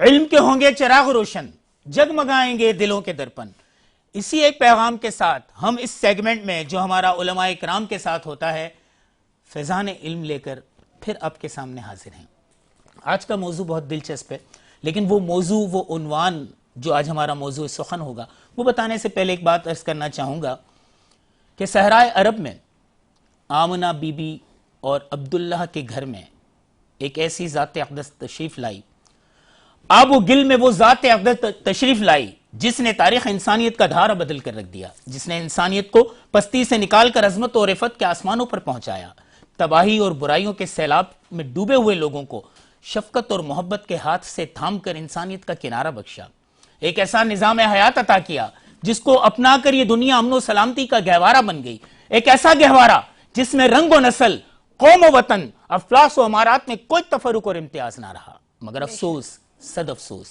علم کے ہوں گے چراغ روشن، جگمگائیں گے دلوں کے درپن۔ اسی ایک پیغام کے ساتھ ہم اس سیگمنٹ میں جو ہمارا علماء کرام کے ساتھ ہوتا ہے، فیضان علم لے کر پھر آپ کے سامنے حاضر ہیں۔ آج کا موضوع بہت دلچسپ ہے، لیکن وہ موضوع، وہ عنوان جو آج ہمارا موضوع سخن ہوگا، وہ بتانے سے پہلے ایک بات عرض کرنا چاہوں گا کہ صحرائے عرب میں آمنہ بی بی اور عبداللہ کے گھر میں ایک ایسی ذات اقدس تشریف لائی، آب و گل میں وہ ذات اقدس تشریف لائی جس نے تاریخ انسانیت کا دھارا بدل کر رکھ دیا، جس نے انسانیت کو پستی سے نکال کر عظمت اور عفت کے آسمانوں پر پہنچایا، تباہی اور برائیوں کے سیلاب میں ڈوبے ہوئے لوگوں کو شفقت اور محبت کے ہاتھ سے تھام کر انسانیت کا کنارہ بخشا، ایک ایسا نظام حیات عطا کیا جس کو اپنا کر یہ دنیا امن و سلامتی کا گہوارہ بن گئی، ایک ایسا گہوارہ جس میں رنگ و نسل، قوم و وطن، افلاس و امارات میں کوئی تفرق اور امتیاز نہ رہا۔ مگر افسوس، صد افسوس،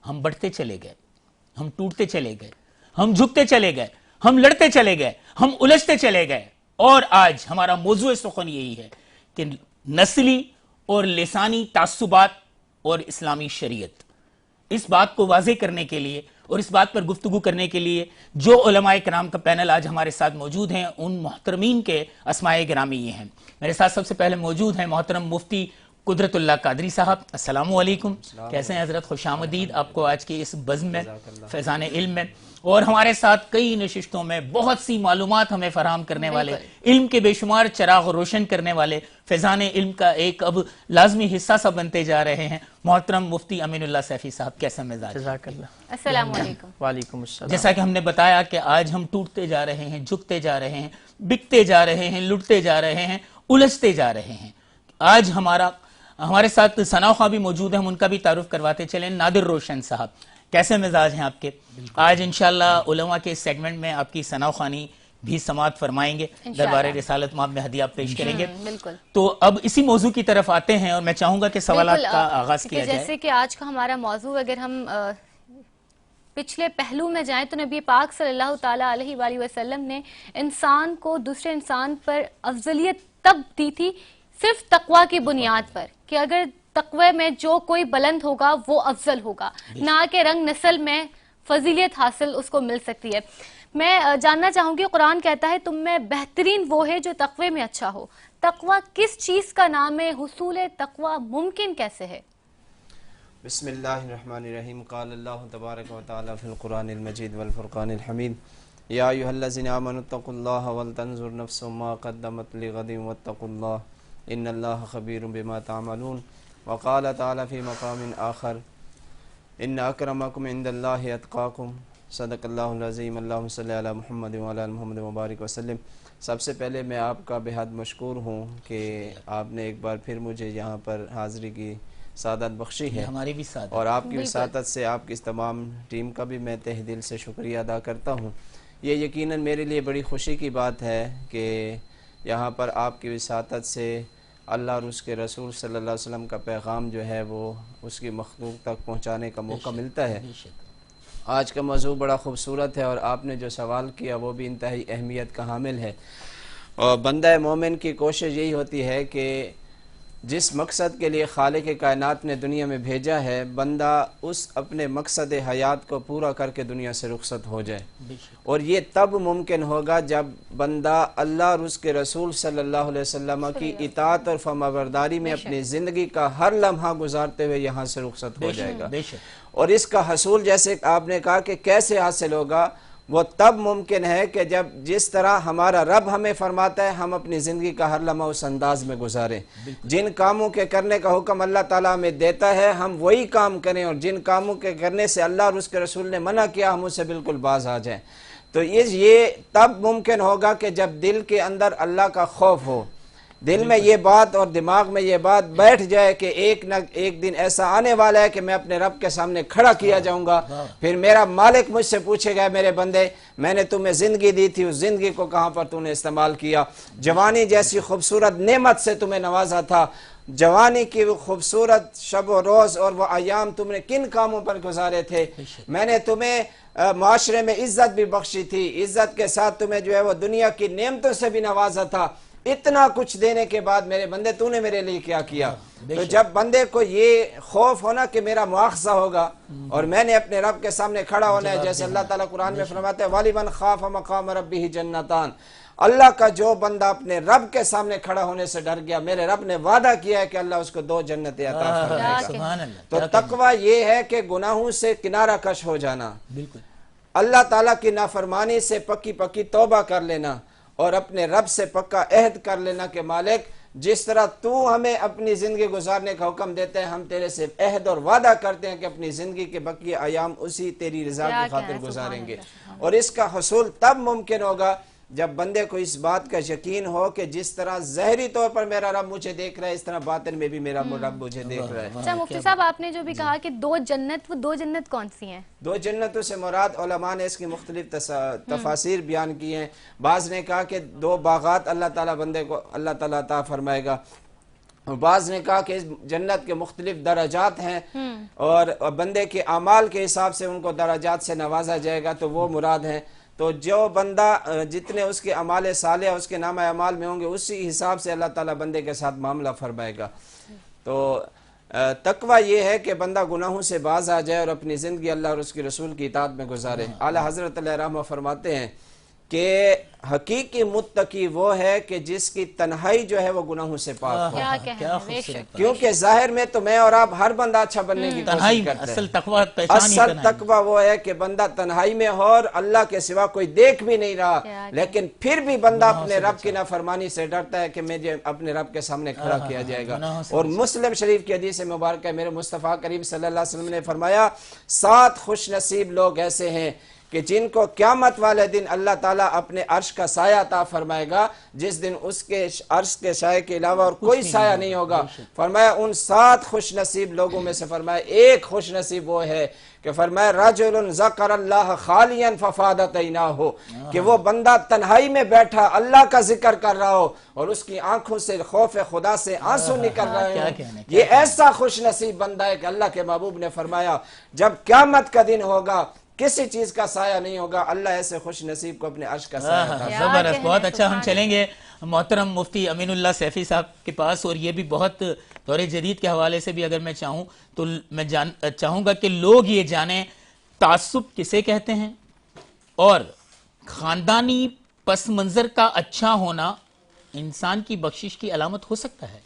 ہم بڑھتے چلے گئے، ہم ٹوٹتے چلے گئے، ہم جھکتے چلے گئے، ہم لڑتے چلے گئے، ہم الجھتے چلے گئے، اور آج ہمارا موضوع سخن یہی ہے کہ نسلی اور لسانی تعصبات اور اسلامی شریعت۔ اس بات کو واضح کرنے کے لیے اور اس بات پر گفتگو کرنے کے لیے جو علماء کرام کا پینل آج ہمارے ساتھ موجود ہیں، ان محترمین کے اسماء گرامی یہ ہیں۔ میرے ساتھ سب سے پہلے موجود ہیں محترم مفتی قدرت اللہ قادری صاحب، السلام علیکم، کیسے ہیں حضرت؟ خوش آمدید آپ کو آج کی اس بزم میں، فیضان علم میں۔ اور ہمارے ساتھ کئی نشستوں میں بہت سی معلومات ہمیں فراہم کرنے والے، علم کے بے شمار چراغ روشن کرنے والے، فیضان علم کا ایک اب لازمی حصہ سا بنتے جا رہے ہیں، محترم مفتی امین اللہ سیفی صاحب، کیسا مزاج؟ جزاک اللہ۔ السلام علیکم۔ وعلیکم السلام۔ جیسا کہ ہم نے بتایا کہ آج ہم ٹوٹتے جا رہے ہیں، جھکتے جا رہے ہیں، بکتے جا رہے ہیں، لٹتے جا رہے ہیں، الجھتے جا رہے ہیں۔ آج ہمارے ساتھ ثنا خواہ بھی موجود ہیں، ہم ان کا بھی تعارف کرواتے چلیں۔ نادر روشن صاحب، کیسے مزاج ہیں آپ کے؟ آج انشاءاللہ علماء کے سیگمنٹ میں آپ کی ثنا خوانی بھی سماعت فرمائیں گے، دربار رسالت مآب میں ہدیہ پیش کریں گے۔ تو اب اسی موضوع کی طرف آتے ہیں اور میں چاہوں گا کہ سوالات کا آغاز کیا جائے۔ جیسے کہ آج کا ہمارا موضوع، اگر ہم پچھلے پہلو میں جائیں تو نبی پاک صلی اللہ تعالیٰ علیہ وآلہ وسلم نے انسان کو دوسرے انسان پر افضلیت تب دی تھی صرف تقوی کی بنیاد پر، کہ اگر تقوی میں جو کوئی بلند ہوگا وہ افضل ہوگا، نہ کہ رنگ نسل میں فضیلت حاصل اس کو مل سکتی ہے۔ میں جاننا چاہوں گی، قرآن کہتا ہے تم میں بہترین وہ ہے جو تقوی میں اچھا ہو۔ تقوی کس چیز کا نام ہے؟ حصول تقوی ممکن کیسے ہے؟ بسم اللہ الرحمن الرحیم۔ قال اللہ تبارک و تعالی فی القرآن المجید والفرقان الحمید، یا ایھا الذین آمنوا اتقوا اللہ ولتنظر نفس ما قدمت لغد واتقوا اللہ ان اللہ خبیر بما تعملون۔ وقال تعالی فی مقام آخر، ان اکرمکم عند اللہ اتقاکم، صدق اللہ العظیم۔ اللہم صلی علی محمد وعلی آل محمد وبارک وسلم۔ سب سے پہلے میں آپ کا بہت مشکور ہوں کہ آپ نے ایک بار پھر مجھے یہاں پر حاضری کی سعادت بخشی ہے، ہماری بھی سعادت، اور آپ کی وساطت سے آپ کی اس تمام ٹیم کا بھی میں تہ دل سے شکریہ ادا کرتا ہوں۔ یہ یقیناً میرے لیے بڑی خوشی کی بات ہے کہ یہاں پر آپ کی وساطت سے اللہ اور اس کے رسول صلی اللہ علیہ وسلم کا پیغام جو ہے وہ اس کی مخلوق تک پہنچانے کا موقع ملتا ہے۔ آج کا موضوع بڑا خوبصورت ہے، اور آپ نے جو سوال کیا وہ بھی انتہائی اہمیت کا حامل ہے، اور بندہ مومن کی کوشش یہی ہوتی ہے کہ جس مقصد کے لیے خالق کائنات نے دنیا میں بھیجا ہے، بندہ اس اپنے مقصد حیات کو پورا کر کے دنیا سے رخصت ہو جائے، اور یہ تب ممکن ہوگا جب بندہ اللہ اور اس کے رسول صلی اللہ علیہ وسلم کی اطاعت اور فرمانبرداری میں اپنی زندگی کا ہر لمحہ گزارتے ہوئے یہاں سے رخصت ہو جائے گا۔ اور اس کا حصول، جیسے آپ نے کہا کہ کیسے حاصل ہوگا، وہ تب ممکن ہے کہ جب جس طرح ہمارا رب ہمیں فرماتا ہے ہم اپنی زندگی کا ہر لمحہ اس انداز میں گزاریں، جن کاموں کے کرنے کا حکم اللہ تعالیٰ ہمیں دیتا ہے ہم وہی کام کریں، اور جن کاموں کے کرنے سے اللہ اور اس کے رسول نے منع کیا ہم اس سے بالکل باز آ جائیں۔ تو یہ تب ممکن ہوگا کہ جب دل کے اندر اللہ کا خوف ہو، دل میں یہ بات اور دماغ میں یہ بات بیٹھ جائے کہ ایک نہ ایک دن ایسا آنے والا ہے کہ میں اپنے رب کے سامنے کھڑا کیا جاؤں گا، پھر میرا مالک مجھ سے پوچھے گا میرے بندے میں نے تمہیں زندگی دی تھی، اس زندگی کو کہاں پر تم نے استعمال کیا، جوانی جیسی خوبصورت نعمت سے تمہیں نوازا تھا، جوانی کی وہ خوبصورت شب و روز اور وہ ایام تم نے کن کاموں پر گزارے تھے، میں نے تمہیں معاشرے میں عزت بھی بخشی تھی، عزت کے ساتھ تمہیں جو ہے وہ دنیا کی نعمتوں سے بھی نوازا تھا، اتنا کچھ دینے کے بعد میرے بندے تو نے میرے لیے کیا کیا؟ تو جب بندے کو یہ خوف ہونا کہ میرا مواخذہ ہوگا اور میں نے اپنے رب کے سامنے کھڑا ہونا ہے، جیسے اللہ تعالیٰ قرآن میں فرماتے ہیں وَلِمَنْ خَافَ مَقَامَ رَبِّهِ جَنَّتَانِ، اللہ کا جو بندہ اپنے رب کے سامنے کھڑا ہونے سے ڈر گیا، میرے رب نے وعدہ کیا ہے کہ اللہ اس کو 2 جنتیں عطا فرمائے گا۔ تو تقوی یہ ہے کہ گناہوں سے کنارہ کش ہو جانا، بالکل اللہ تعالیٰ کی نافرمانی سے پکی پکی توبہ کر لینا اور اپنے رب سے پکا عہد کر لینا کہ مالک جس طرح تو ہمیں اپنی زندگی گزارنے کا حکم دیتے ہیں، ہم تیرے سے عہد اور وعدہ کرتے ہیں کہ اپنی زندگی کے بقیہ ایام اسی تیری رضا کی خاطر گزاریں گے۔ اور اس کا حصول تب ممکن ہوگا جب بندے کو اس بات کا یقین ہو کہ جس طرح ظاہری طور پر میرا رب مجھے دیکھ رہا ہے، اس طرح باطن میں بھی میرا رب مجھے دیکھ رہا ہے۔ اچھا مفتی صاحب، آپ نے جو بھی کہا کہ 2 جنت، وہ 2 جنت کون سی ہیں؟ 2 جنتوں سے مراد علماء نے اس کی مختلف تفاسیر بیان کی ہیں۔ بعض نے کہا کہ 2 باغات اللہ تعالیٰ بندے کو اللہ تعالیٰ عطا فرمائے گا، بعض نے کہا کہ اس جنت کے مختلف درجات ہیں اور بندے کے اعمال کے حساب سے ان کو درجات سے نوازا جائے گا، تو وہ مراد ہیں۔ تو جو بندہ جتنے اس کے اعمال صالح اس کے نامہ اعمال میں ہوں گے، اسی حساب سے اللہ تعالیٰ بندے کے ساتھ معاملہ فرمائے گا۔ تو تقوی یہ ہے کہ بندہ گناہوں سے باز آ جائے اور اپنی زندگی اللہ اور اس کی رسول کی اطاعت میں گزارے۔ اعلیٰ حضرت علیہ رحمہ فرماتے ہیں کہ حقیقی متقی وہ ہے کہ جس کی تنہائی جو ہے وہ گناہوں سے پاک ہو، کیا کہنا، بے شک۔ کیونکہ ظاہر میں تو میں اور آپ ہر بندہ اچھا بننے کی کوشش کرتے ہیں، اصل تقوی پہچان ہی اصل تقوی وہ ہے کہ بندہ تنہائی میں ہو اور اللہ کے سوا کوئی دیکھ بھی نہیں رہا، لیکن پھر بھی بندہ اپنے رب کی نافرمانی سے ڈرتا ہے کہ مجھے اپنے رب کے سامنے کھڑا کیا جائے گا۔ اور مسلم شریف کی حدیث مبارکہ ہے، میرے مصطفیٰ کریم صلی اللہ علیہ وسلم نے فرمایا 7 خوش نصیب لوگ ایسے ہیں کہ جن کو قیامت والے دن اللہ تعالیٰ اپنے عرش کا سایہ عطا فرمائے گا، جس دن اس کے عرش کے سایہ کے علاوہ اور کوئی سایہ نہیں ہوگا۔ فرمایا ان 7 خوش نصیب لوگوں میں سے فرمایا ایک خوش نصیب وہ ہے کہ فرمایا رجل ذکر اللہ خالیا ففاضت عیناہ، کہ وہ بندہ تنہائی میں بیٹھا اللہ کا ذکر کر رہا ہو اور اس کی آنکھوں سے خوف خدا سے آنسو نکل رہے ہوں۔ یہ ایسا خوش نصیب بندہ ہے کہ اللہ کے محبوب نے فرمایا جب قیامت کا دن ہوگا کسی چیز کا سایہ نہیں ہوگا، اللہ ایسے خوش نصیب کو اپنے عرش کا سایہ عطا۔ زبردست، بہت اچھا۔ ہم چلیں گے محترم مفتی امین اللہ سیفی صاحب کے پاس، اور یہ بھی بہت دور جدید کے حوالے سے بھی اگر میں چاہوں تو میں چاہوں گا کہ لوگ یہ جانیں تعصب کسے کہتے ہیں اور خاندانی پس منظر کا اچھا ہونا انسان کی بخشش کی علامت ہو سکتا ہے؟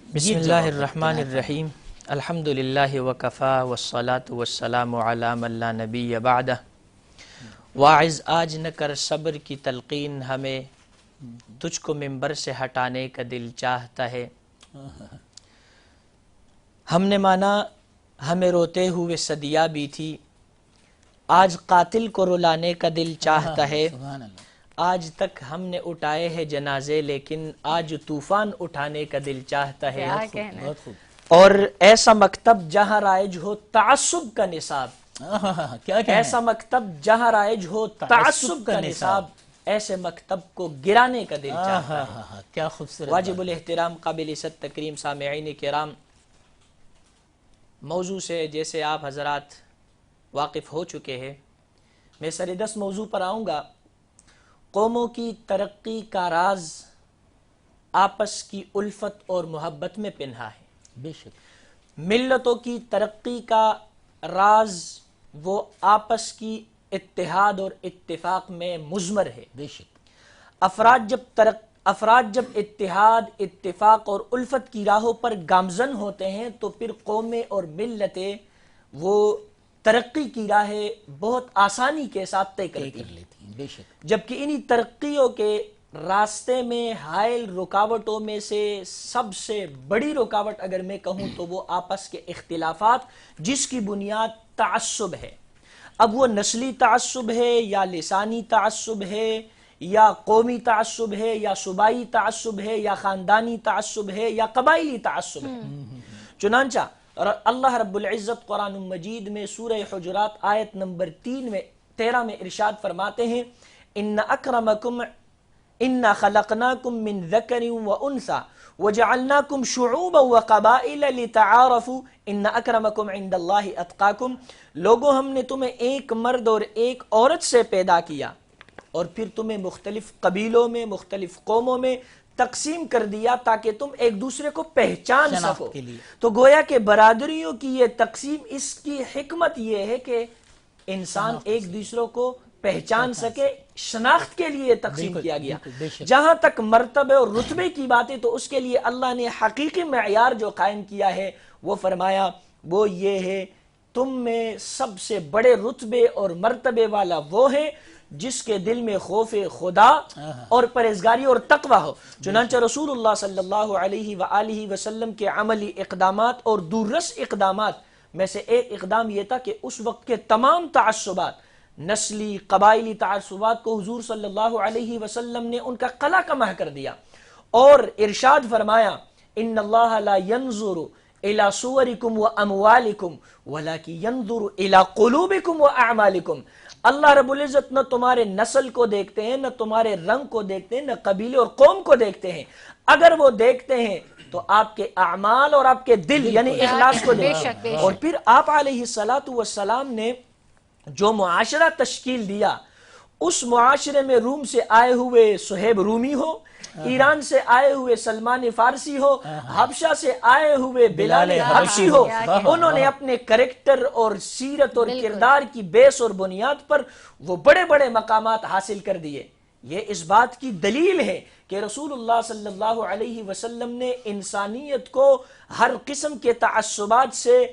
بسم اللہ الرحمن الرحیم، الحمدللہ وکفا والصلاة والسلام علی من لا نبی بعدہ۔ واعظ آج نہ کر صبر کی تلقین، ہمیں تجھ کو منبر سے ہٹانے کا دل چاہتا ہے۔ ہم نے مانا ہمیں روتے ہوئے صدیہ بھی تھی، آج قاتل کو رلانے کا دل چاہتا ہے۔ آج تک ہم نے اٹھائے ہیں جنازے، لیکن آج طوفان اٹھانے کا دل چاہتا ہے۔ اور ایسا مکتب جہاں رائج ہو تعصب کا نصاب، ایسا مکتب جہاں رائج ہو تعصب کا نصاب، ایسے مکتب کو گرانے کا دل چاہتا ہے۔ کیا خوبصورت۔ واجب الاحترام، قابل عزت تکریم سامعین کرام، موضوع سے جیسے آپ حضرات واقف ہو چکے ہیں، میں سردست موضوع پر آؤں گا۔ قوموں کی ترقی کا راز آپس کی الفت اور محبت میں پنہا ہے۔ بے شک۔ ملتوں کی ترقی کا راز وہ آپس کی اتحاد اور اتفاق میں مضمر ہے۔ بے شک۔ افراد جب اتحاد، اتفاق اور الفت کی راہوں پر گامزن ہوتے ہیں تو پھر قومیں اور ملتیں وہ ترقی کی راہیں بہت آسانی کے ساتھ طے کرتی ہیں۔ بے شک۔ جبکہ انہی ترقیوں کے راستے میں حائل رکاوٹوں میں سے سب سے بڑی رکاوٹ اگر میں کہوں تو وہ آپس کے اختلافات، جس کی بنیاد تعصب ہے۔ اب وہ نسلی تعصب ہے یا لسانی تعصب ہے یا قومی تعصب ہے یا صوبائی تعصب ہے یا خاندانی تعصب ہے یا قبائلی تعصب ہے۔ چنانچہ اللہ رب العزت قرآن مجید میں سورہ حجرات آیت نمبر 13 میں ارشاد فرماتے ہیں اِنَّا خَلَقْنَاكُم مِّن ذَكَرٍ وَأُنثَىٰ وَجَعَلْنَاكُمْ شُعُوبًا وَقَبَائِلَ لِتَعَارَفُوا إِنَّ أَكْرَمَكُمْ عِندَ اللَّهِ أَتْقَاكُمْ۔ لوگوں ہم نے تمہیں ایک مرد اور ایک عورت سے پیدا کیا اور پھر تمہیں مختلف قبیلوں میں مختلف قوموں میں تقسیم کر دیا تاکہ تم ایک دوسرے کو پہچان شناخت سکو. کے لیے. تو گویا کہ برادریوں کی یہ تقسیم، اس کی حکمت یہ ہے کہ انسان ایک دوسرے کو پہچان سکے، شناخت کے لیے تقسیم کیا گیا. بے شک. جہاں تک مرتبے اور رتبے کی باتیں، تو اس کے لیے اللہ نے حقیقی معیار جو قائم کیا ہے وہ فرمایا وہ یہ ہے، تم میں سب سے بڑے رتبے اور مرتبے والا وہ ہے جس کے دل میں خوف خدا اور پرہیزگاری اور تقوی ہو. چنانچہ رسول اللہ صلی اللہ علیہ وآلہ وسلم کے عملی اقدامات اور دوررس اقدامات میں سے ایک اقدام یہ تھا کہ اس وقت کے تمام تعصبات، نسلی قبائلی تعصبات کو حضور صلی اللہ علیہ وسلم نے ان کا قلع کمہ کر دیا اور ارشاد فرمایا ان اللہ لا ينظر الى صورکم و اموالکم ولکن ينظر الى قلوبکم و اعمالکم. اللہ رب العزت نہ تمہارے نسل کو دیکھتے ہیں، نہ تمہارے رنگ کو دیکھتے ہیں، نہ قبیلے اور قوم کو دیکھتے ہیں. اگر وہ دیکھتے ہیں تو آپ کے اعمال اور آپ کے دل یعنی اخلاص کو دیکھتے ہیں. اور پھر آپ علیہ السلام نے جو معاشرہ تشکیل دیا، اس معاشرے میں روم سے آئے ہوئے صہیب رومی ہو، ایران سے آئے ہوئے سلمان فارسی ہو، حبشہ سے آئے ہوئے بلال حبشی ہو، انہوں نے اپنے کریکٹر اور سیرت اور کردار کی بیس اور بنیاد پر وہ بڑے بڑے مقامات حاصل کر دیے. یہ اس بات کی دلیل ہے کہ رسول اللہ صلی اللہ علیہ وسلم نے انسانیت کو ہر قسم کے تعصبات سے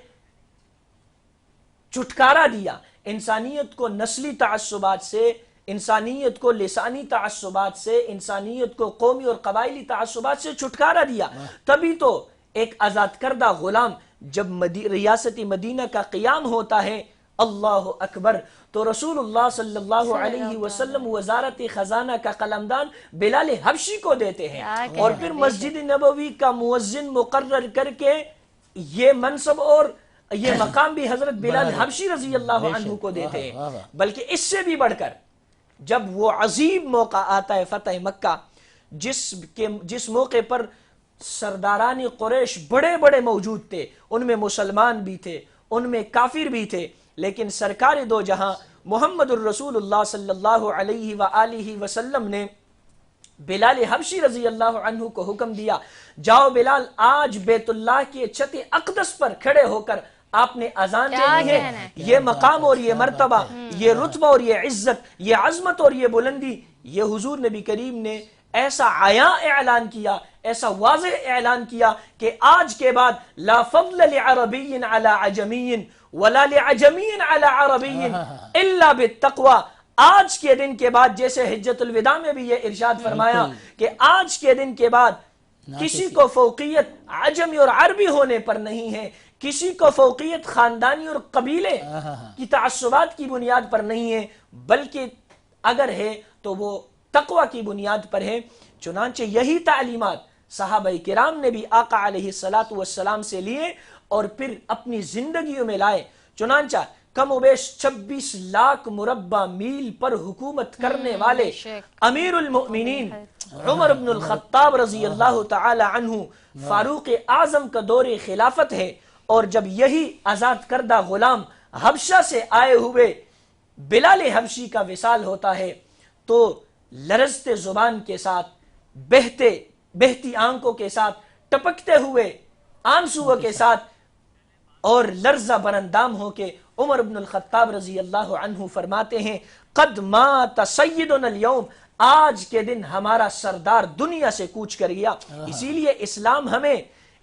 چھٹکارا دیا، انسانیت کو نسلی تعصبات سے، انسانیت کو لسانی تعصبات سے، انسانیت کو قومی اور قبائلی تعصبات سے چھٹکارا دیا. تبھی تو ایک آزاد کردہ غلام جب ریاست مدینہ کا قیام ہوتا ہے، اللہ اکبر، تو رسول اللہ صلی اللہ علیہ وسلم وزارت خزانہ کا قلمدان بلال حبشی کو دیتے ہیں اور پھر مسجد نبوی کا مؤذن مقرر کر کے یہ منصب اور یہ مقام بھی حضرت بلال حبشی رضی اللہ عنہ کو دیتے ہیں. بلکہ اس سے بھی بڑھ کر جب وہ عظیم موقع آتا ہے فتح مکہ، جس موقع پر سرداران قریش بڑے بڑے موجود تھے، ان میں مسلمان بھی تھے، ان میں کافر بھی تھے، لیکن سرکار دو جہاں محمد الرسول اللہ صلی اللہ علیہ وآلہ وسلم نے بلال حبشی رضی اللہ عنہ کو حکم دیا، جاؤ بلال، آج بیت اللہ کے چھت اقدس پر کھڑے ہو کر آپ نے اذان دینی ہے. یہ مقام اور یہ مرتبہ، یہ رتبہ اور یہ عزت، یہ عظمت اور یہ بلندی، یہ حضور نبی کریم نے ایسا عیاں اعلان کیا، ایسا واضح اعلان کیا کہ آج کے بعد لا فضل لعربی علی عجمی ولا لعجمی علی عربی الا بالتقوی. آج کے دن کے بعد، جیسے حجت الوداع میں بھی یہ ارشاد فرمایا کہ آج کے دن کے بعد کسی کو فوقیت عجمی اور عربی ہونے پر نہیں ہے، کسی کو فوقیت خاندانی اور قبیلے کی تعصبات کی بنیاد پر نہیں ہے، بلکہ اگر ہے تو وہ تقوی کی بنیاد پر ہے. چنانچہ یہی تعلیمات صحابہ کرام نے بھی آقا علیہ السلام سے لیے اور پھر اپنی زندگیوں میں لائے. چنانچہ کم و بیش 26 لاکھ مربع میل پر حکومت کرنے والے امیر المؤمنین عمر بن الخطاب رضی اللہ تعالی عنہ، فاروق اعظم کا دور خلافت ہے. اور جب یہی آزاد کردہ غلام حبشہ سے آئے ہوئے بلال حبشی کا وصال ہوتا ہے تو لرزتے زبان کے ساتھ، بہتی آنکھوں کے ساتھ، ٹپکتے ہوئے آنسوؤں کے ساتھ اور لرزہ برندام ہو کے عمر بن الخطاب رضی اللہ عنہ فرماتے ہیں قد مات سیدنا اليوم، آج کے دن ہمارا سردار دنیا سے کوچ کر گیا. اسی لیے اسلام ہمیں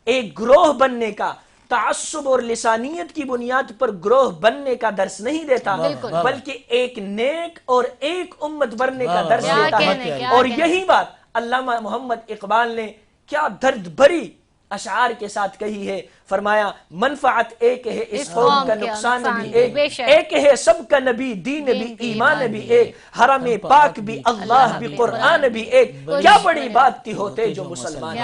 ایک گروہ بننے کا، تعصب اور لسانیت کی بنیاد پر گروہ بننے کا درس نہیں دیتا، بلکہ ایک نیک اور ایک امت بننے کا درس دیتا ہے. اور یہی بات علامہ محمد اقبال نے کیا درد بھری اشعار کے ساتھ کہی ہے. فرمایا منفعت ایک ہے اس قوم کا، نقصان بھی ایک ہے سب کا، نبی دین بھی ایمان بھی ایک، حرم پاک بھی اللہ بھی قرآن بھی ایک، کیا بڑی بات تھی ہوتے جو مسلمان.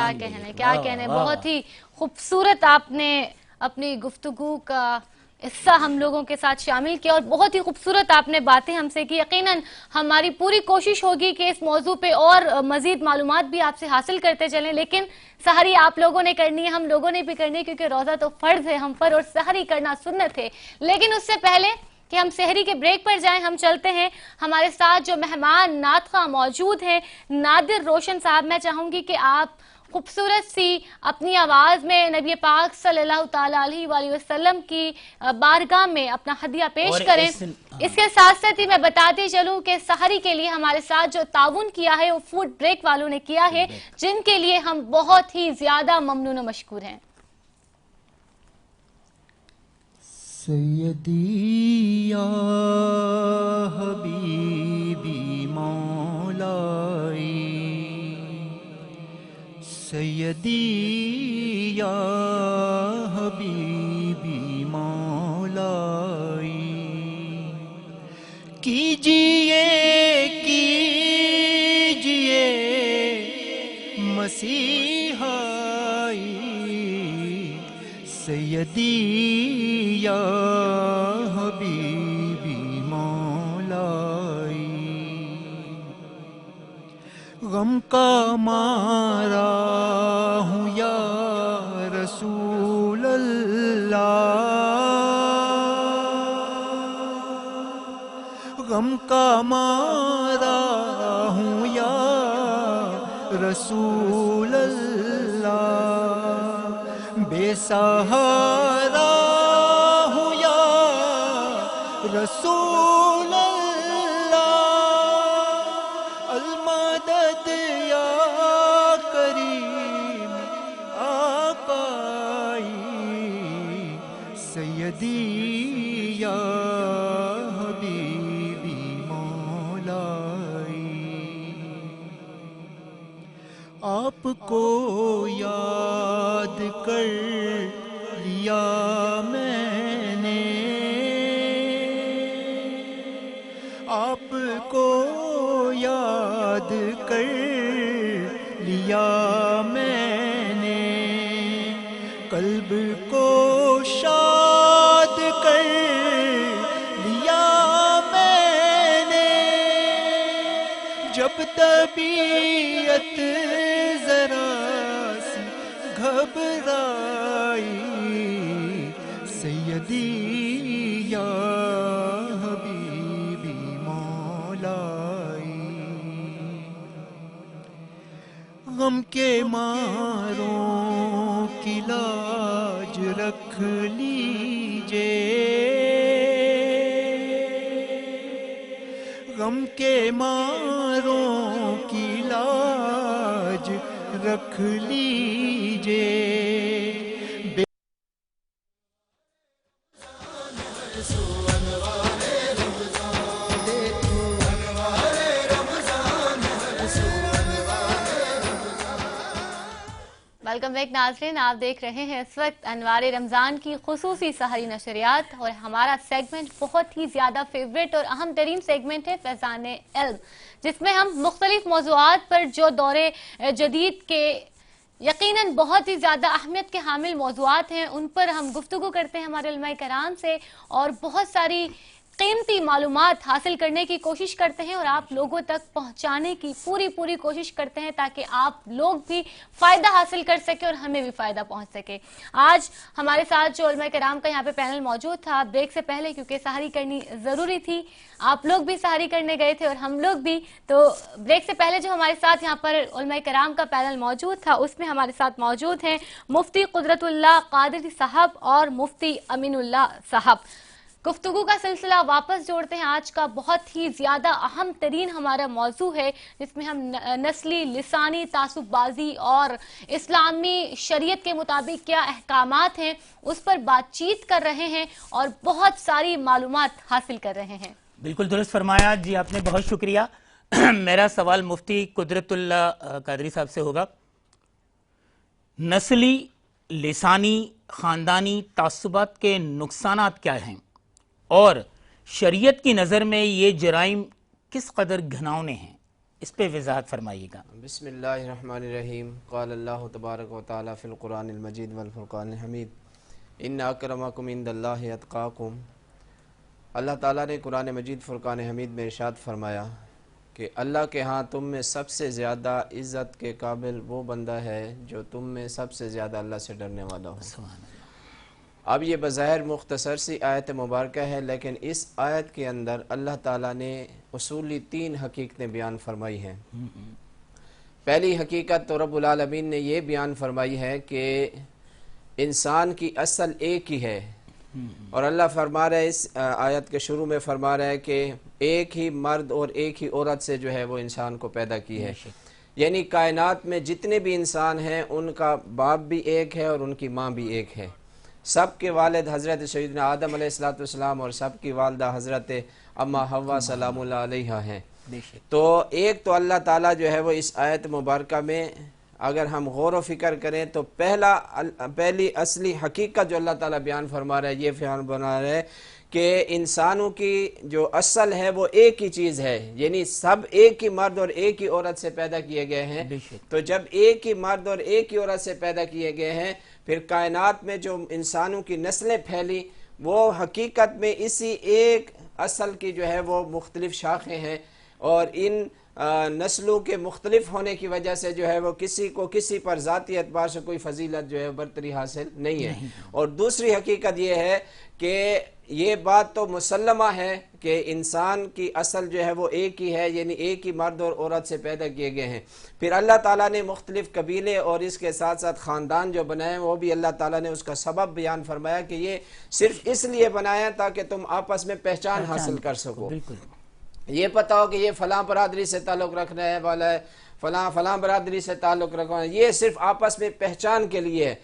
کیا کہنے. بہت ہی خوبصورت آپ نے اپنی گفتگو کا حصہ ہم لوگوں کے ساتھ شامل کیا اور بہت ہی خوبصورت آپ نے باتیں ہم سے کی. یقیناً ہماری پوری کوشش ہوگی کہ اس موضوع پہ اور مزید معلومات بھی آپ سے حاصل کرتے چلیں، لیکن سحری آپ لوگوں نے کرنی ہے، ہم لوگوں نے بھی کرنی ہے، کیونکہ روزہ تو فرض ہے ہم پر اور سحری کرنا سنت ہے. لیکن اس سے پہلے کہ ہم سحری کے بریک پر جائیں. ہم چلتے ہیں. ہمارے ساتھ جو مہمان نعت خواں موجود ہیں, نادر روشن صاحب, میں چاہوں گی کہ آپ خوبصورت سی اپنی آواز میں نبی پاک صلی اللہ تعالیٰ علیہ وآلہ وسلم کی بارگاہ میں اپنا ہدیہ پیش کریں. اس کے ساتھ ساتھ ہی میں بتاتی چلوں کہ سحری کے لیے ہمارے ساتھ جو تعاون کیا ہے وہ فوڈ بریک والوں نے کیا ہے, جن کے لیے ہم بہت ہی زیادہ ممنون و مشکور ہیں. سیدی یا حبیبی مولائی, سیدی یا حبیبی مولائی, کیجئے کیجئے مسیحائی, سیدی یا حبیبی مولائی. غم کا مارا ہوں یا رسول اللہ, غم کا مارا ہوں یا رسول اللہ, بے سہارا ہوں یا رسول اللہ, المدد یا کریم آقائی, سیدی یا حبیبی مولائی. آپ کو یاد کر لیا میں نے, آپ کو یاد کر لیا میں نے, قلب کو شاد کر لیا میں نے, جب طبیعت ذرا سی گھبرائی, سیدی یا حبیبی مولائی. غم کے ماروں کی لاج رکھ لیجئے, غم کے ماروں کی لاج رکھ لیجئے, ویلکم بیک ناظرین, آپ دیکھ رہے ہیں اس وقت انوار رمضان کی خصوصی سحری نشریات, اور ہمارا سیگمنٹ بہت ہی زیادہ فیوریٹ اور اہم ترین سیگمنٹ ہے فیضان علم, جس میں ہم مختلف موضوعات پر جو دور جدید کے یقیناً بہت ہی زیادہ اہمیت کے حامل موضوعات ہیں ان پر ہم گفتگو کرتے ہیں ہمارے علماء کرام سے, اور بہت ساری قیمتی معلومات حاصل کرنے کی کوشش کرتے ہیں اور آپ لوگوں تک پہنچانے کی پوری کوشش کرتے ہیں تاکہ آپ لوگ بھی فائدہ حاصل کر سکیں اور ہمیں بھی فائدہ پہنچ سکے. آج ہمارے ساتھ جو علماء کرام کا یہاں پہ پینل موجود تھا بریک سے پہلے, کیونکہ سحری کرنی ضروری تھی, آپ لوگ بھی سحری کرنے گئے تھے اور ہم لوگ بھی, تو بریک سے پہلے جو ہمارے ساتھ یہاں پر علماء کرام کا پینل موجود تھا اس میں ہمارے ساتھ موجود ہیں مفتی قدرت اللہ قادری صاحب اور مفتی امین اللہ صاحب. گفتگو کا سلسلہ واپس جوڑتے ہیں. آج کا بہت ہی زیادہ اہم ترین ہمارا موضوع ہے جس میں ہم نسلی لسانی تعصب بازی اور اسلامی شریعت کے مطابق کیا احکامات ہیں اس پر بات چیت کر رہے ہیں اور بہت ساری معلومات حاصل کر رہے ہیں. بالکل درست فرمایا جی آپ نے, بہت شکریہ. میرا سوال مفتی قدرت اللہ قادری صاحب سے ہوگا. نسلی لسانی خاندانی تعصبات کے نقصانات کیا ہیں اور شریعت کی نظر میں یہ جرائم کس قدر گھناؤنے ہیں, اس پہ وضاحت فرمائیے گا. بسم اللہ الرحمن الرحیم. قال اللہ تبارک و تعالی فی القرآن المجید والفرقان الحمید ان اکرمکم عند اللہ اتقاکم. اللہ تعالیٰ نے قرآن مجید فرقان حمید میں ارشاد فرمایا کہ اللہ کے ہاں تم میں سب سے زیادہ عزت کے قابل وہ بندہ ہے جو تم میں سب سے زیادہ اللہ سے ڈرنے والا ہو. اب یہ بظاہر مختصر سی آیت مبارکہ ہے، لیکن اس آیت کے اندر اللہ تعالیٰ نے اصولی 3 حقیقتیں بیان فرمائی ہیں۔ پہلی حقیقت تو رب العالمین نے یہ بیان فرمائی ہے کہ انسان کی اصل ایک ہی ہے، اور اللہ فرما رہا ہے اس آیت کے شروع میں فرما رہا ہے کہ ایک ہی مرد اور ایک ہی عورت سے جو ہے وہ انسان کو پیدا کی ہے، یعنی کائنات میں جتنے بھی انسان ہیں ان کا باپ بھی ایک ہے اور ان کی ماں بھی ایک ہے۔ سب کے والد حضرت سیدنا آدم علیہ السلام اور سب کی والدہ حضرت اما حوا سلام اللہ علیہ ہیں۔ تو ایک تو اللہ تعالیٰ جو ہے وہ اس آیت مبارکہ میں اگر ہم غور و فکر کریں تو پہلی اصلی حقیقت جو اللہ تعالیٰ بیان فرما رہا ہے، یہ بیان بنا رہا ہے کہ انسانوں کی جو اصل ہے وہ ایک ہی چیز ہے، یعنی سب ایک ہی مرد اور ایک ہی عورت سے پیدا کیے گئے ہیں۔ تو جب ایک ہی مرد اور ایک ہی عورت سے پیدا کیے گئے ہیں، پھر کائنات میں جو انسانوں کی نسلیں پھیلی وہ حقیقت میں اسی ایک اصل کی جو ہے وہ مختلف شاخیں ہیں، اور ان نسلوں کے مختلف ہونے کی وجہ سے جو ہے وہ کسی کو کسی پر ذاتی اعتبار سے کوئی فضیلت جو ہے برتری حاصل نہیں ہے۔ اور دوسری حقیقت یہ ہے کہ یہ بات تو مسلمہ ہے کہ انسان کی اصل جو ہے وہ ایک ہی ہے، یعنی ایک ہی مرد اور عورت سے پیدا کیے گئے ہیں۔ پھر اللہ تعالیٰ نے مختلف قبیلے اور اس کے ساتھ ساتھ خاندان جو بنائے وہ بھی اللہ تعالیٰ نے اس کا سبب بیان فرمایا کہ یہ صرف اس لیے بنایا تاکہ تم آپس میں پہچان حاصل کر سکو، یہ پتہ ہو کہ یہ فلاں برادری سے تعلق رکھنے والا ہے، فلاں برادری سے تعلق رکھنا ہے، یہ صرف آپس میں پہچان کے لیے ہے۔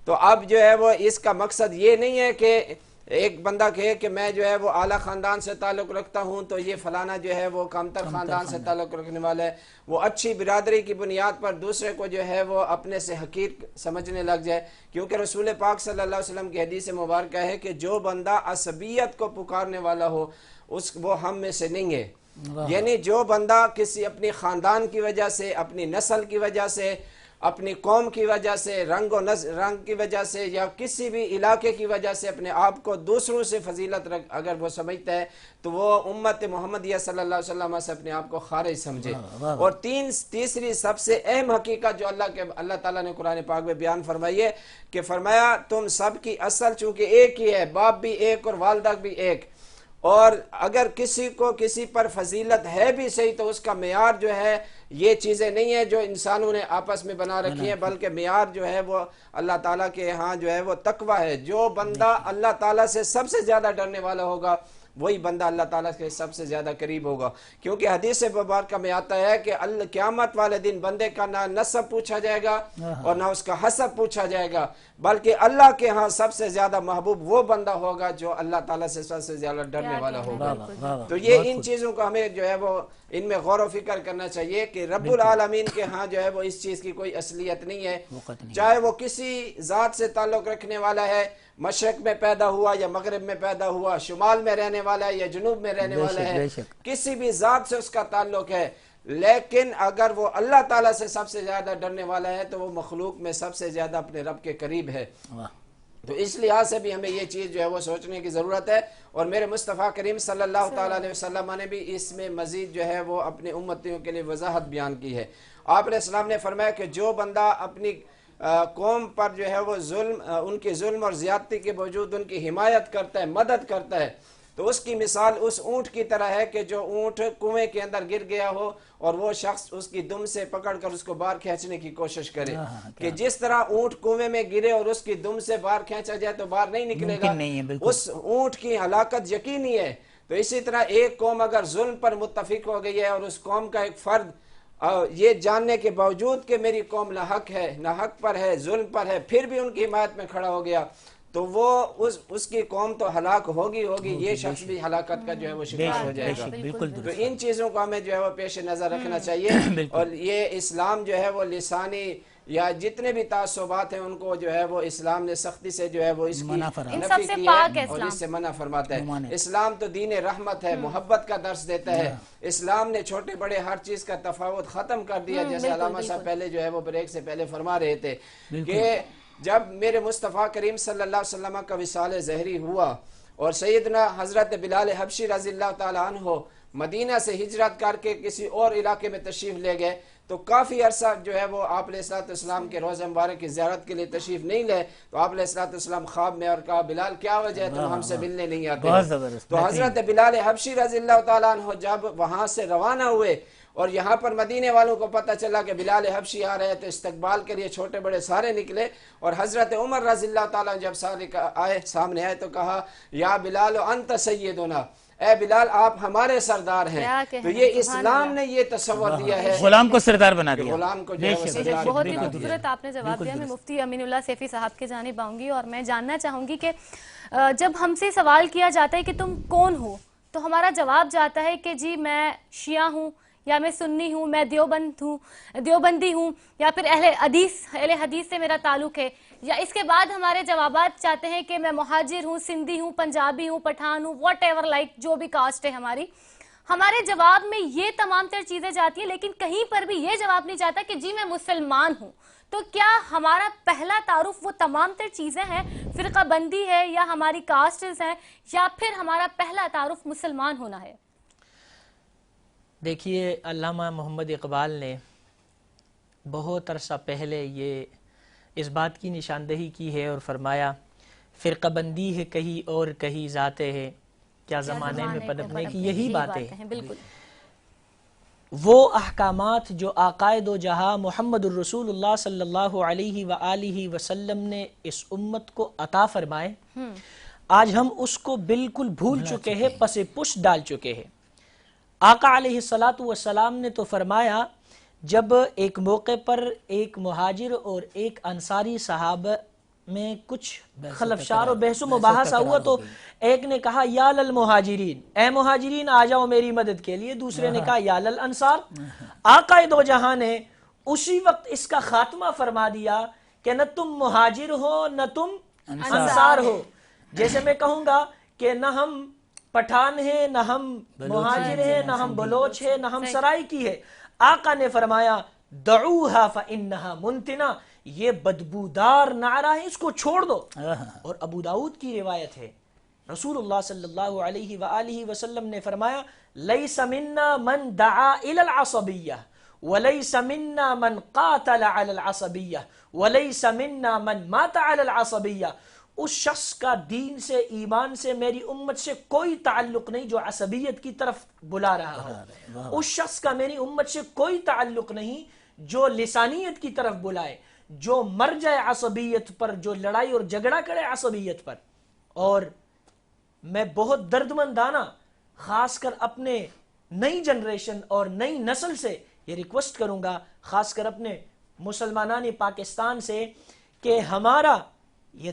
تو اب جو ہے وہ اس کا مقصد یہ نہیں ہے کہ ایک بندہ کہے کہ میں جو ہے وہ اعلیٰ خاندان سے تعلق رکھتا ہوں تو یہ فلانا جو ہے وہ کمتر خاندان سے تعلق رکھنے والا ہے، وہ اچھی برادری کی بنیاد پر دوسرے کو جو ہے وہ اپنے سے حقیر سمجھنے لگ جائے، کیونکہ رسول پاک صلی اللہ علیہ وسلم کی حدیث مبارکہ ہے کہ جو بندہ عصبیت کو پکارنے والا ہو وہ ہم میں سے نہیں ہے۔ یعنی جو بندہ کسی اپنی خاندان کی وجہ سے، اپنی نسل کی وجہ سے، اپنی قوم کی وجہ سے، رنگ کی وجہ سے یا کسی بھی علاقے کی وجہ سے اپنے آپ کو دوسروں سے فضیلت اگر وہ سمجھتا ہے تو وہ امت محمدیہ صلی اللہ علیہ وسلم سے اپنے آپ کو خارج سمجھے۔ اور تیسری سب سے اہم حقیقت جو اللہ تعالیٰ نے قرآن پاک میں بیان فرمائی ہے کہ فرمایا تم سب کی اصل چونکہ ایک ہی ہے، باپ بھی ایک اور والدہ بھی ایک، اور اگر کسی کو کسی پر فضیلت ہے بھی صحیح تو اس کا معیار جو ہے یہ چیزیں نہیں ہے جو انسانوں نے آپس میں بنا رکھی ہیں، بلکہ معیار جو ہے وہ اللہ تعالیٰ کے ہاں جو ہے وہ تقویٰ ہے۔ جو بندہ اللہ تعالیٰ سے سب سے زیادہ ڈرنے والا ہوگا وہی بندہ اللہ تعالیٰ کے سب سے زیادہ قریب ہوگا، کیونکہ حدیث مبارکہ میں آتا ہے کہ قیامت والے دن بندے کا نہ نسب پوچھا جائے گا اور نہ اس کا حسب پوچھا جائے گا، بلکہ اللہ کے ہاں سب سے زیادہ محبوب وہ بندہ ہوگا جو اللہ تعالیٰ سے سب سے زیادہ ڈرنے والا ہوگا۔ تو یہ ان چیزوں کو ہمیں جو ہے وہ ان میں غور و فکر کرنا چاہیے کہ رب العالمین کے ہاں جو ہے وہ اس چیز کی کوئی اصلیت نہیں ہے، چاہے وہ کسی ذات سے تعلق رکھنے والا ہے، مشرق میں پیدا ہوا یا مغرب میں پیدا ہوا، شمال میں رہنے والا ہے یا جنوب میں رہنے والا ہے، کسی بھی ذات سے اس کا تعلق ہے، لیکن اگر وہ اللہ تعالیٰ سے سب سے زیادہ ڈرنے والا ہے تو وہ مخلوق میں سب سے زیادہ اپنے رب کے قریب ہے۔ تو اس لحاظ سے بھی ہمیں یہ چیز جو ہے وہ سوچنے کی ضرورت ہے، اور میرے مصطفیٰ کریم صلی اللہ تعالیٰ علیہ وسلم نے بھی اس میں مزید جو ہے وہ اپنے امتیوں کے لیے وضاحت بیان کی ہے۔ آپ علیہ السلام نے فرمایا کہ جو بندہ اپنی قوم پر جو ہے وہ ان کے ظلم اور زیادتی کے باوجود ان کی حمایت کرتا ہے، مدد کرتا ہے، تو اس کی مثال اس اونٹ کی طرح ہے کہ جو اونٹ کنویں کے اندر گر گیا ہو اور وہ شخص اس کی دم سے پکڑ کر اس کو باہر کھینچنے کی کوشش کرے، کہ جس طرح اونٹ کنویں میں گرے اور اس کی دم سے باہر کھینچا جائے تو باہر نہیں نکلے گا، اس اونٹ کی ہلاکت یقینی ہے۔ تو اسی طرح ایک قوم اگر ظلم پر متفق ہو گئی ہے اور اس قوم کا ایک فرد یہ جاننے کے باوجود کہ میری قوم ناحق ہے، ناحق پر ہے، ظلم پر ہے، پھر بھی ان کی حمایت میں کھڑا ہو گیا تو وہ اس کی قوم تو ہلاک ہوگی، یہ شخص بھی ہلاکت کا جو ہے وہ شکار ہو جائے گا۔ تو ان چیزوں کو ہمیں جو ہے وہ پیش نظر رکھنا چاہیے، اور یہ اسلام جو ہے وہ لسانی یا جتنے بھی تعصبات ہیں ان کو جو ہے وہ اسلام نے سختی سے جو ہے وہ اس کی نفی کی ہے اور اس سے منع فرماتا ہے۔ اسلام تو دین رحمت ہے، محبت کا درس دیتا ہے، اسلام نے چھوٹے بڑے ہر چیز کا تفاوت ختم کر دیا، جیسے علامہ صاحب پہلے جو ہے وہ بریک سے پہلے فرما رہے تھے کہ جب میرے مصطفیٰ کریم صلی اللہ علیہ وسلم کا وصال ظہری ہوا اور سیدنا حضرت بلال حبشی رضی اللہ تعالیٰ عنہ مدینہ سے ہجرت کر کے کسی اور علاقے میں تشریف لے گئے، تو کافی عرصہ جو ہے وہ آپ علیہ الصلوۃ والسلام کے روضہ مبارک کی زیارت کے لیے تشریف نہیں لے، تو آپ علیہ الصلوۃ والسلام خواب میں اور کہا بلال کیا وجہ ہے تم ہم سے ملنے نہیں آتے؟ بہت زبردست، تو حضرت بلال حبشی رضی اللہ تعالیٰ عنہ جب وہاں سے روانہ ہوئے اور یہاں پر مدینے والوں کو پتہ چلا کہ بلال حبشی آ رہے ہیں، تو استقبال کے لیے چھوٹے بڑے سارے نکلے، اور حضرت عمر رضی اللہ تعالیٰ جب سامنے آئے تو کہا یا بلال انت سیدنا، اے بلال آپ ہمارے سردار ہیں۔ تو یہ اسلام نے یہ تصور دیا ہے غلام کو سردار بنا دیا، غلام کو جو ہے وہ سردار بہت ہی بنا دیا۔ خوبصورت آپ نے جواب دیا۔ میں مفتی امین اللہ سیفی صاحب کی جانب آؤں گی اور میں جاننا چاہوں گی کہ جب ہم سے سوال کیا جاتا ہے کہ تم کون ہو، تو ہمارا جواب جاتا ہے کہ جی میں شیعہ ہوں، یا میں سنی ہوں، میں دیوبندی ہوں، یا پھر اہل حدیث سے میرا تعلق ہے، یا اس کے بعد ہمارے جوابات چاہتے ہیں کہ میں مہاجر ہوں، سندھی ہوں، پنجابی ہوں، پٹھان ہوں، واٹ ایور لائک جو بھی کاسٹ ہے ہماری۔ ہمارے جواب میں یہ تمام تر چیزیں جاتی ہیں، لیکن کہیں پر بھی یہ جواب نہیں جاتا کہ جی میں مسلمان ہوں۔ تو کیا ہمارا پہلا تعارف وہ تمام تر چیزیں ہیں، فرقہ بندی ہے یا ہماری کاسٹز ہیں، یا پھر ہمارا پہلا تعارف مسلمان ہونا ہے؟ دیکھیے علامہ محمد اقبال نے بہت عرصہ پہلے یہ اس بات کی نشاندہی کی ہے اور فرمایا فرقہ بندی ہے کہیں اور کہیں ذاتے ہے، کیا زمانے میں پنپنے کی یہی باتیں ہیں۔ بالکل وہ احکامات جو آقائے دو جہاں محمد الرسول اللہ صلی اللہ علیہ وآلہ وسلم نے اس امت کو عطا فرمائے، آج ہم اس کو بالکل بھول چکے ہیں، پس پش ڈال چکے ہیں۔ آقا علیہ السلام نے تو فرمایا جب ایک موقع پر ایک مہاجر اور ایک انصاری صحابہ میں کچھ خلفشار و بحث و مباحثہ ہوا، تو ایک نے کہا یا للمہاجرین، اے مہاجرین آ جاؤ میری مدد کے لیے، دوسرے نے کہا یا للانصار۔ آقا دو جہاں نے اسی وقت اس کا خاتمہ فرما دیا کہ نہ تم مہاجر ہو نہ تم انصار ہو۔ جیسے میں کہوں گا کہ نہ ہم پٹھان ہیں، نہ ہم مہاجر ہیں، نہ ہم بلوچ ہیں، نہ ہم سرائی کی ہے۔ آقا نے فرمایا دعوها فإنها منتنا، یہ بدبودار نعرہ ہے، اس کو چھوڑ دو۔ اور ابو داؤد کی روایت ہے، رسول اللہ صلی اللہ علیہ وآلہ وسلم نے فرمایا لیس منا من دعا الى العصبیہ ولیس منا من قاتل على العصبیہ ولیس منا من مات على العصبیہ۔ اس شخص کا دین سے، ایمان سے، میری امت سے کوئی تعلق نہیں جو عصبیت کی طرف بلا رہا ہو، اس شخص کا میری امت سے کوئی تعلق نہیں جو لسانیت کی طرف بلائے، جو مر جائے عصبیت پر، جو لڑائی اور جھگڑا کرے عصبیت پر۔ اور میں بہت دردمندانہ خاص کر اپنے نئی جنریشن اور نئی نسل سے یہ ریکویسٹ کروں گا، خاص کر اپنے مسلمانان پاکستان سے، کہ ہمارا یہ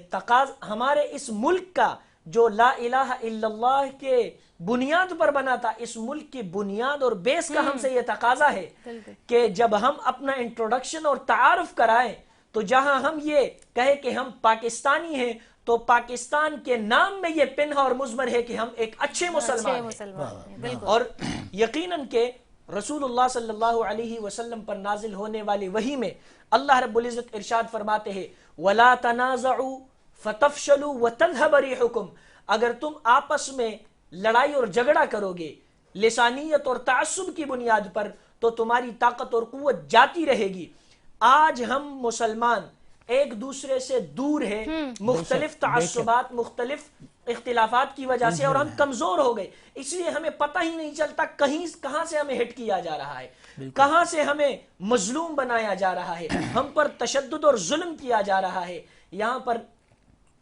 ہمارے اس ملک کا جو لا الہ الا اللہ کے بنیاد پر بنا تھا، اس ملک کی بنیاد اور بیس کا ہم سے یہ تقاضا ہے کہ جب ہم اپنا انٹروڈکشن اور تعارف کرائیں تو جہاں ہم یہ کہے کہ ہم پاکستانی ہیں تو پاکستان کے نام میں یہ پنہا اور مضمر ہے کہ ہم ایک اچھے مسلمان ہیں۔ اور یقیناً کہ رسول اللہ صلی اللہ علیہ وسلم پر نازل ہونے والی وحی میں اللہ رب العزت ارشاد فرماتے ہیں وَلَا تَنَازَعُوا فَتَفْشَلُوا وَتَذْهَبَ رِيحُكُمْ، اگر تم آپس میں لڑائی اور جھگڑا کرو گے لسانیت اور تعصب کی بنیاد پر تو تمہاری طاقت اور قوت جاتی رہے گی۔ آج ہم مسلمان ایک دوسرے سے دور ہیں، مختلف تعصبات، مختلف اختلافات کی وجہ سے، اور ہم کمزور ہو گئے، اس لیے ہمیں پتہ ہی نہیں چلتا کہاں سے ہمیں ہٹ کیا جا رہا ہے، کہاں سے ہمیں مظلوم بنایا جا رہا ہے، ہم پر تشدد اور ظلم کیا جا رہا ہے۔ یہاں پر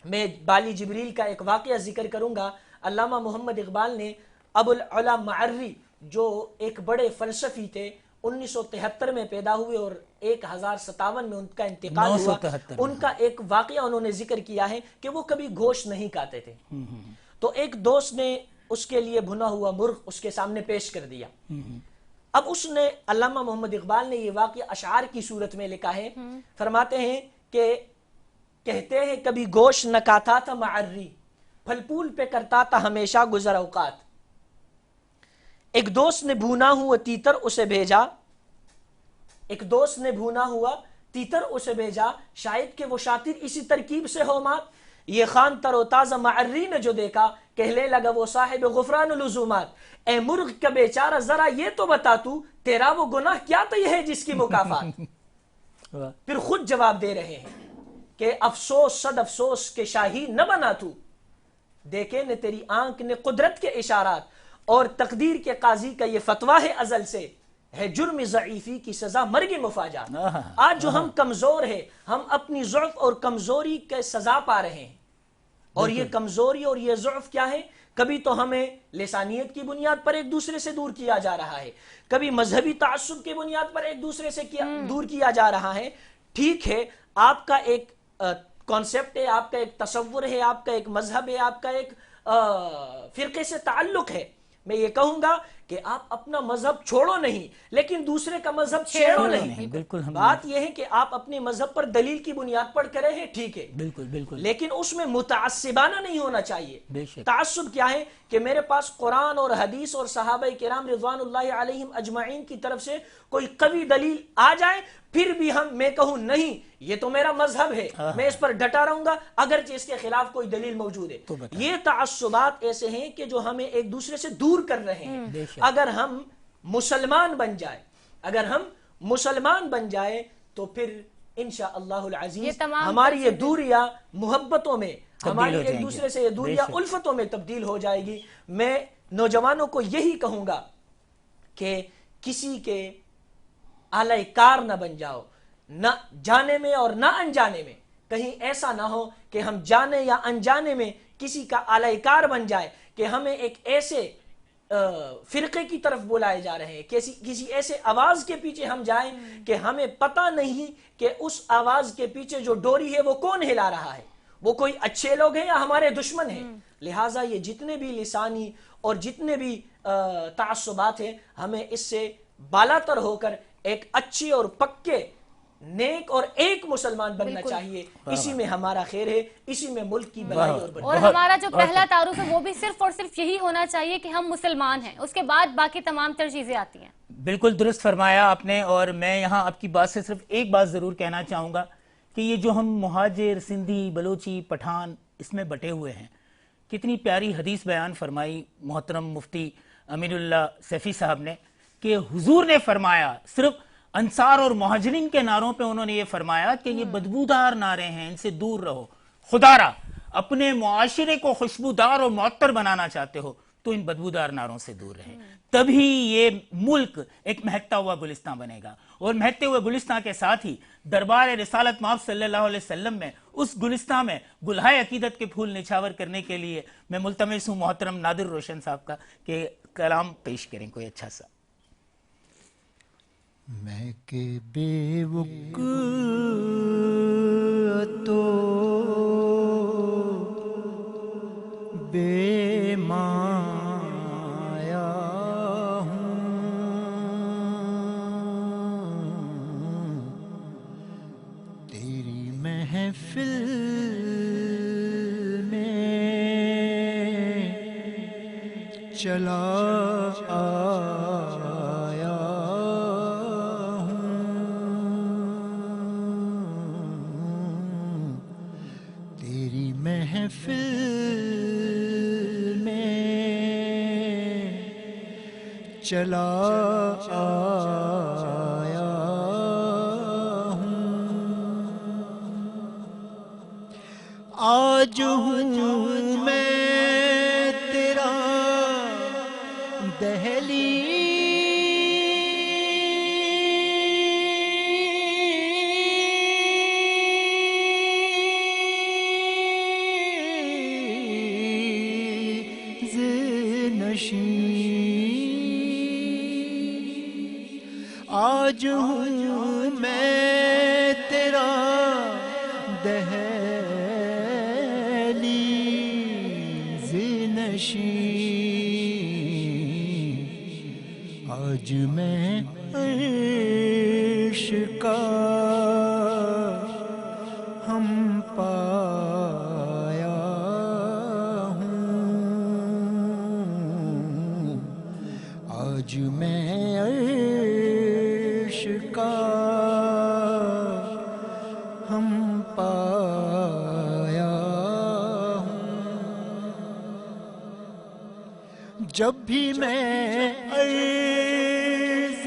میں بالی جبریل کا ایک واقعہ ذکر کروں گا۔ علامہ محمد اقبال نے ابو العلا معری جو ایک بڑے فلسفی تھے، 1973 میں پیدا ہوئے اور 1057 میں ان کا انتقال ہوا، ان کا ایک واقعہ انہوں نے ذکر کیا ہے کہ وہ کبھی گوشت نہیں کھاتے تھے، تو ایک دوست نے اس کے لیے بھنا ہوا مرغ اس کے سامنے پیش کر دیا۔ اب اس نے، علامہ محمد اقبال نے یہ واقعہ اشعار کی صورت میں لکھا ہے، فرماتے ہیں کہ کہتے ہیں کبھی گوشت نہ کھاتا تھا معری، پھل پھول پہ کرتا تھا ہمیشہ گزر اوقات، ایک دوست نے بھونا ہوا تیتر اسے بھیجا، ایک دوست نے بھونا ہوا تیتر اسے بھیجا، شاید کہ وہ شاطر اسی ترکیب سے ہو مات، یہ خان تر و تازہ معری نے جو دیکھا کہنے لگا وہ صاحب غفران العزومات، اے مرغ کا بیچارہ ذرا یہ تو بتا تو تیرا وہ گناہ کیا تو یہ ہے جس کی مکافات. پھر خود جواب دے رہے ہیں کہ افسوس صد افسوس کہ شاہی نہ بنا تو، دیکھے نے تیری آنکھ نے قدرت کے اشارات، اور تقدیر کے قاضی کا یہ فتویٰ ہے ازل سے، ہے جرم ضعیفی کی سزا مرگ مفاجات. آج جو ہم کمزور ہیں، ہم اپنی ضعف اور کمزوری کے سزا پا رہے ہیں. اور یہ کمزوری اور یہ ضعف کیا ہے؟ کبھی تو ہمیں لسانیت کی بنیاد پر ایک دوسرے سے دور کیا جا رہا ہے، کبھی مذہبی تعصب کی بنیاد پر ایک دوسرے سے دور کیا جا رہا ہے. ٹھیک ہے، آپ کا ایک کانسیپٹ ہے، آپ کا ایک تصور ہے، آپ کا ایک مذہب ہے، آپ کا ایک فرقے سے تعلق ہے. میں یہ کہوں گا کہ آپ اپنا مذہب چھوڑو نہیں، لیکن دوسرے کا مذہب چھیڑو نہیں. بالکل بات یہ ہے کہ آپ اپنے مذہب پر دلیل کی بنیاد پر کرے ہیں، ٹھیک ہے، بالکل بالکل، لیکن اس میں متعصبانہ نہیں ہونا چاہیے. بے شک. تعصب کیا ہے کہ میرے پاس قرآن اور حدیث اور صحابہ کرام رضوان اللہ علیہم اجمعین کی طرف سے کوئی قوی دلیل آ جائے، پھر بھی میں کہوں نہیں یہ تو میرا مذہب ہے، میں اس پر ڈٹا رہوں گا اگرچہ اس کے خلاف کوئی دلیل موجود ہے. یہ تعصبات ایسے ہیں کہ جو ہمیں ایک دوسرے سے دور کر رہے ہیں. اگر ہم مسلمان بن جائے تو پھر انشاءاللہ العزیز ہماری یہ دوریاں محبتوں میں، ہماری ایک دوسرے سے یہ دوریاں الفتوں میں تبدیل ہو جائے گی. میں نوجوانوں کو یہی کہوں گا کہ کسی کے آلہ کار نہ بن جاؤ، نہ جانے میں اور نہ انجانے میں. کہیں ایسا نہ ہو کہ ہم جانے یا انجانے میں کسی کا آلہ کار بن جائے کہ ہمیں ایک ایسے فرقے کی طرف بلائے جا رہے ہیں، کسی ایسے آواز کے پیچھے ہم جائیں کہ ہمیں پتہ نہیں کہ اس آواز کے پیچھے جو ڈوری ہے وہ کون ہلا رہا ہے، وہ کوئی اچھے لوگ ہیں یا ہمارے دشمن ہیں. لہٰذا یہ جتنے بھی لسانی اور جتنے بھی تعصبات ہیں، ہمیں اس سے بالاتر ہو کر ایک اچھی اور پکے نیک اور ایک مسلمان بننا چاہیے. اسی میں ہمارا خیر ہے، اسی میں ملک کی بھلائی اور اور ہمارا جو پہلا تعارف ہے وہ بھی صرف اور صرف یہی ہونا چاہیے کہ ہم مسلمان ہیں، اس کے بعد باقی تمام تر چیزیں آتی ہیں. بالکل درست فرمایا آپ نے. اور میں یہاں آپ کی بات سے صرف ایک بات ضرور کہنا چاہوں گا کہ یہ جو ہم مہاجر، سندھی، بلوچی، پٹھان اس میں بٹے ہوئے ہیں، کتنی پیاری حدیث بیان فرمائی محترم مفتی امین اللہ سیفی صاحب نے کہ حضور نے فرمایا، صرف انصار اور مہاجرین کے نعروں پہ انہوں نے یہ فرمایا کہ یہ بدبودار نعرے ہیں، ان سے دور رہو. خدا را اپنے معاشرے کو خوشبودار اور معطر بنانا چاہتے ہو تو ان بدبودار نعروں سے دور رہے، تبھی یہ ملک ایک مہکتا ہوا گلستان بنے گا. اور مہکتے ہوئے گلستان کے ساتھ ہی دربار رسالت مآب صلی اللہ علیہ وسلم میں اس گلستان میں گلہائے عقیدت کے پھول نچھاور کرنے کے لیے میں ملتمس ہوں محترم نادر روشن صاحب کا کہ کلام پیش کریں کوئی اچھا سا. میں کہ بے وک تو بے مایا ہوں، تیری محفل میں چلا آیا ہوں، تیری محفل چلا آیا ہوں. آج ہوں میں تیرا دہلیز نشین، آج ہوں میں تیرا دہلیز نشین، آج میں عرش کا ہم پایا ہوں، آج میں عرش کا ہم پایا ہوں. جب بھی میں عرض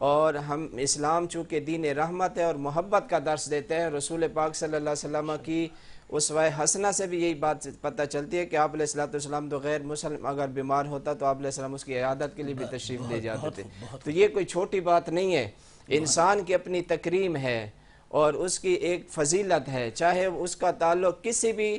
اور ہم اسلام چونکہ دین رحمت ہے اور محبت کا درس دیتے ہیں، رسول پاک صلی اللہ علیہ وسلم کی اسوہ حسنہ سے بھی یہی بات پتہ چلتی ہے کہ آپ علیہ السلام تو غیر مسلم اگر بیمار ہوتا تو آپ علیہ السلام اس کی عیادت کے لیے بھی تشریف لے جاتے تھے. تو یہ کوئی چھوٹی بات نہیں ہے، انسان کی اپنی تکریم ہے اور اس کی ایک فضیلت ہے، چاہے اس کا تعلق کسی بھی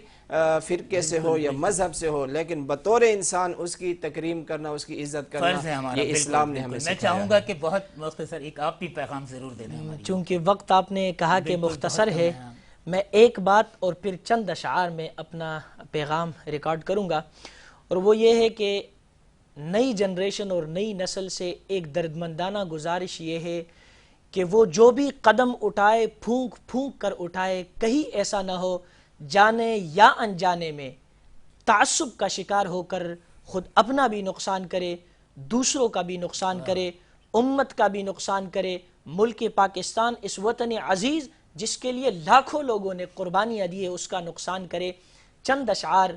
فرقے سے ہو یا مذہب سے ہو، لیکن بطور انسان اس کی تکریم کرنا، اس کی عزت فرض ہے کرنا، ہمارا. یہ بالکل، اسلام نے بالکل. ہمیں میں سکھایا چاہوں ہے. گا کہ بہت مختصر ایک آپ بھی پیغام ضرور دے دیں ہماری. چونکہ وقت آپ نے کہا کہ بالکل، مختصر بہت ہے، کم ہے. میں ایک بات اور پھر چند اشعار میں اپنا پیغام ریکارڈ کروں گا، اور وہ یہ ہے کہ نئی جنریشن اور نئی نسل سے ایک دردمندانہ گزارش یہ ہے کہ وہ جو بھی قدم اٹھائے پھونک پھونک کر اٹھائے، کہیں ایسا نہ ہو جانے یا انجانے میں تعصب کا شکار ہو کر خود اپنا بھی نقصان کرے، دوسروں کا بھی نقصان کرے، امت کا بھی نقصان کرے، ملک پاکستان اس وطن عزیز جس کے لیے لاکھوں لوگوں نے قربانیاں دی ہے اس کا نقصان کرے. چند اشعار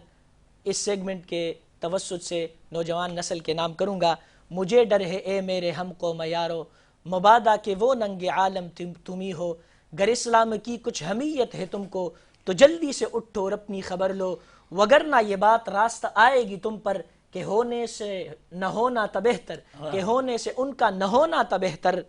اس سیگمنٹ کے توسط سے نوجوان نسل کے نام کروں گا. مجھے ڈر ہے اے میرے ہم قوم یارو، مبادا کہ وہ ننگ عالم تمہیں ہو، گر اسلام کی کچھ حمیت ہے تم کو تو جلدی سے اٹھو اور اپنی خبر لو، وگرنہ یہ بات راست آئے گی تم پر کہ ہونے سے نہ ہونا تا بہتر، کہ ہونے سے ان کا نہ ہونا تا بہتر.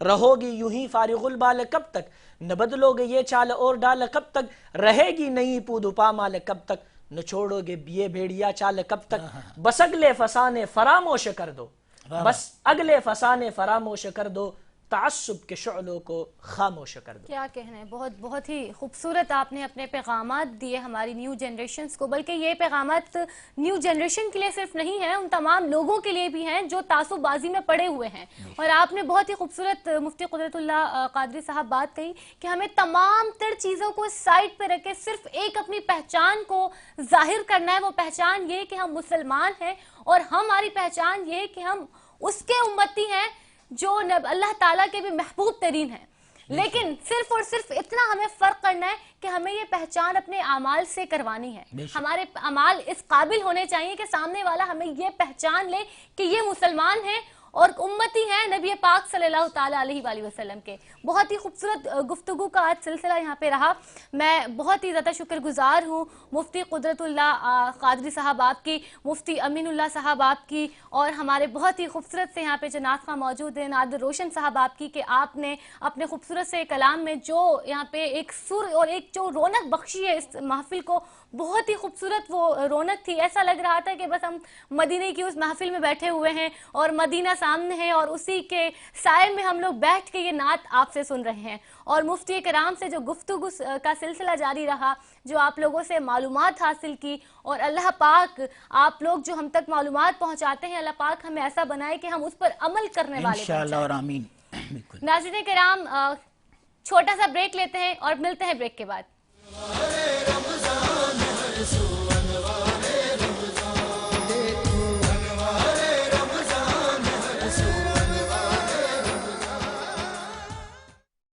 رہو گی یوں ہی فارغ البال کب تک، نہ بدلو گے یہ چال اور ڈال کب تک، رہے گی نئی پود پامال کب تک، نہ چھوڑو گے یہ بھیڑیا چال کب تک. بس اگلے فسانے فراموش کر دو، بس اگلے فسانے فراموش کر دو، تعصب کے شعلوں کو خاموش کر دو. کیا کہنا ہے، بہت بہت ہی خوبصورت آپ نے اپنے پیغامات دیے ہماری نیو جنریشنز کو، بلکہ یہ پیغامات نیو جنریشن کے لیے صرف نہیں ہیں، ان تمام لوگوں کے لیے بھی ہیں جو تعصب بازی میں پڑے ہوئے ہیں. اور آپ نے بہت ہی خوبصورت مفتی قدرت اللہ قادری صاحب بات کہی کہ ہمیں تمام تر چیزوں کو سائڈ پہ رکھ کے صرف ایک اپنی پہچان کو ظاہر کرنا ہے. وہ پہچان یہ کہ ہم مسلمان ہیں، اور ہماری پہچان یہ کہ ہم اس کے امتی ہیں جو اللہ تعالیٰ کے بھی محبوب ترین ہیں. لیکن صرف اور صرف اتنا ہمیں فرق کرنا ہے کہ ہمیں یہ پہچان اپنے اعمال سے کروانی ہے. ہمارے اعمال اس قابل ہونے چاہیے کہ سامنے والا ہمیں یہ پہچان لے کہ یہ مسلمان ہیں اور امتی ہیں نبی پاک صلی اللہ تعالیٰ علیہ وآلہ وسلم کے. بہت ہی خوبصورت گفتگو کا آج سلسلہ یہاں پہ رہا. میں بہت ہی زیادہ شکر گزار ہوں مفتی قدرت اللہ قادری صاحب آپ کی، مفتی امین اللہ صاحب آپ کی، اور ہمارے بہت ہی خوبصورت سے یہاں پہ جو نعت خواں موجود ہیں نادر روشن صاحب آپ کی، کہ آپ نے اپنے خوبصورت سے کلام میں جو یہاں پہ ایک سر اور ایک جو رونق بخشی ہے اس محفل کو، بہت ہی خوبصورت وہ رونق تھی. ایسا لگ رہا تھا کہ بس ہم مدینے کی اس محفل میں بیٹھے ہوئے ہیں اور مدینہ سامنے ہے اور اسی کے سائے میں ہم لوگ بیٹھ کے یہ نعت آپ سے سن رہے ہیں. اور مفتی کرام سے جو گفتگو کا سلسلہ جاری رہا، جو آپ لوگوں سے معلومات حاصل کی، اور اللہ پاک آپ لوگ جو ہم تک معلومات پہنچاتے ہیں، اللہ پاک ہمیں ایسا بنائے کہ ہم اس پر عمل کرنے والے انشاءاللہ اور آمین. بالکل. ناظرین کرام، چھوٹا سا بریک لیتے ہیں اور ملتے ہیں بریک کے بعد.